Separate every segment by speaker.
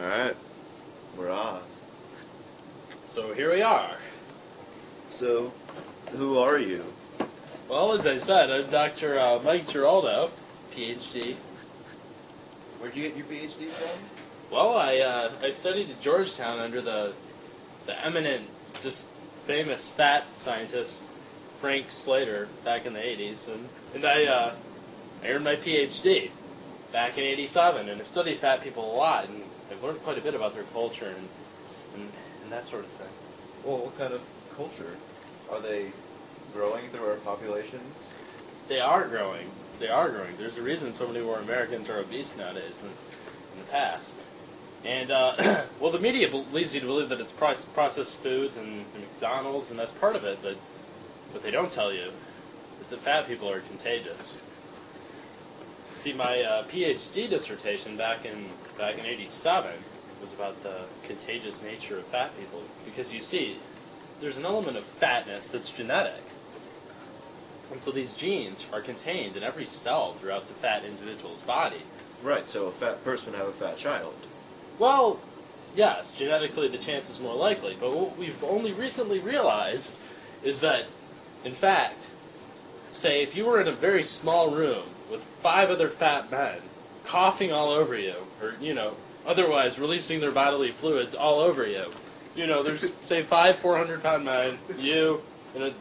Speaker 1: Alright, we're on.
Speaker 2: So here we are.
Speaker 1: So, who are you?
Speaker 2: Well, as I said, I'm Dr. Mike Giraldo, PhD.
Speaker 1: Where'd you get your PhD from?
Speaker 2: Well, I studied at Georgetown under the eminent, just famous fat scientist Frank Slater back in the 80s, and I earned my PhD back in 87, and I've studied fat people a lot, and I've learned quite a bit about their culture and that sort of thing.
Speaker 1: Well, what kind of culture? Are they growing through our populations?
Speaker 2: They are growing. They are growing. There's a reason so many more Americans are obese nowadays than in the past. And, well, the media leads you to believe that it's processed foods and McDonald's, and that's part of it, but what they don't tell you is that fat people are contagious. See, my PhD dissertation back in '87 was about the contagious nature of fat people, because you see, there's an element of fatness that's genetic. And so these genes are contained in every cell throughout the fat individual's body.
Speaker 1: Right, so a fat person would have a fat child.
Speaker 2: Well, yes, genetically the chance is more likely, but what we've only recently realized is that, in fact, say if you were in a very small room with 5 other fat men coughing all over you, or, otherwise releasing their bodily fluids all over you, there's, say, 5 400-pound men, you, in a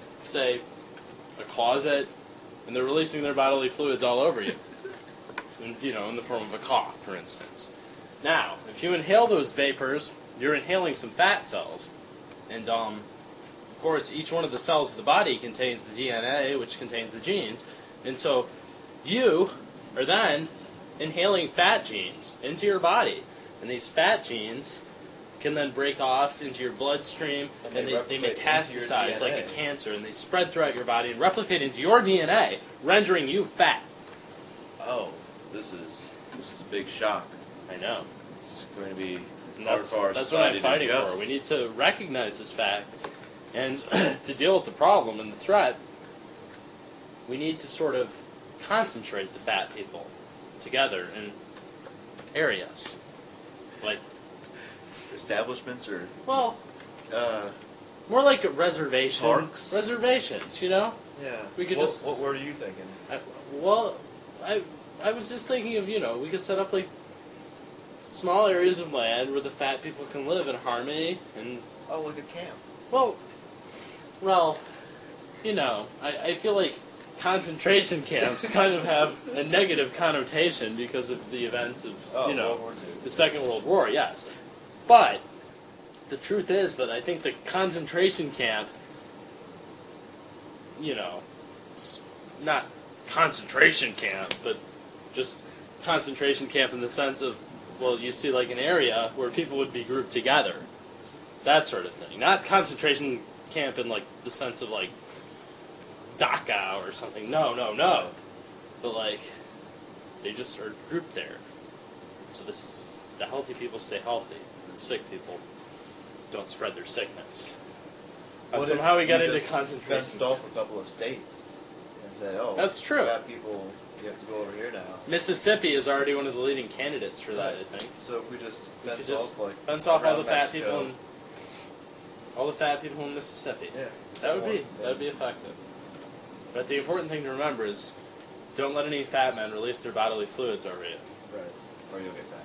Speaker 2: closet, and they're releasing their bodily fluids all over you, in the form of a cough, for instance. Now, if you inhale those vapors, you're inhaling some fat cells, and, of course, each one of the cells of the body contains the DNA, which contains the genes, and so you are then inhaling fat genes into your body, and these fat genes can then break off into your bloodstream, and they metastasize like a cancer, and they spread throughout your body and replicate into your DNA, rendering you fat.
Speaker 1: Oh, this is a big shock.
Speaker 2: I know.
Speaker 1: It's going to be
Speaker 2: That's what I'm fighting for. We need to recognize this fact, and to deal with the problem and the threat, we need to sort of concentrate the fat people together in areas. Like
Speaker 1: establishments or...
Speaker 2: Well, more like a reservation.
Speaker 1: Parks?
Speaker 2: Reservations, Yeah. We could
Speaker 1: What were you thinking?
Speaker 2: I was just thinking of, we could set up, like, small areas of land where the fat people can live in harmony, and...
Speaker 1: Oh, like a camp.
Speaker 2: Well, I feel like concentration camps kind of have a negative connotation because of the events of,
Speaker 1: World War II.
Speaker 2: The Second World War, yes. But the truth is that I think the concentration camp, it's not concentration camp, but just concentration camp in the sense of, well, you see like an area where people would be grouped together. That sort of thing. Not concentration camp in like the sense of like Dachau or something. No. But like, they just are grouped there. So the healthy people stay healthy, and the sick people don't spread their sickness. Somehow we got into concentration.
Speaker 1: Fenced off a couple of states and said, "Oh,
Speaker 2: that's true.
Speaker 1: Fat people, you have to go over here now."
Speaker 2: Mississippi is already one of the leading candidates for that, I think.
Speaker 1: So if we just fence
Speaker 2: off all the fat
Speaker 1: Mexico.
Speaker 2: people in all the fat people in Mississippi.
Speaker 1: Yeah,
Speaker 2: that would be effective. But the important thing to remember is, don't let any fat men release their bodily fluids over you.
Speaker 1: Right, or you'll get fat.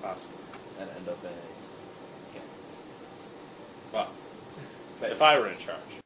Speaker 2: Possible.
Speaker 1: And end up in a camp.
Speaker 2: Well, if I were in charge.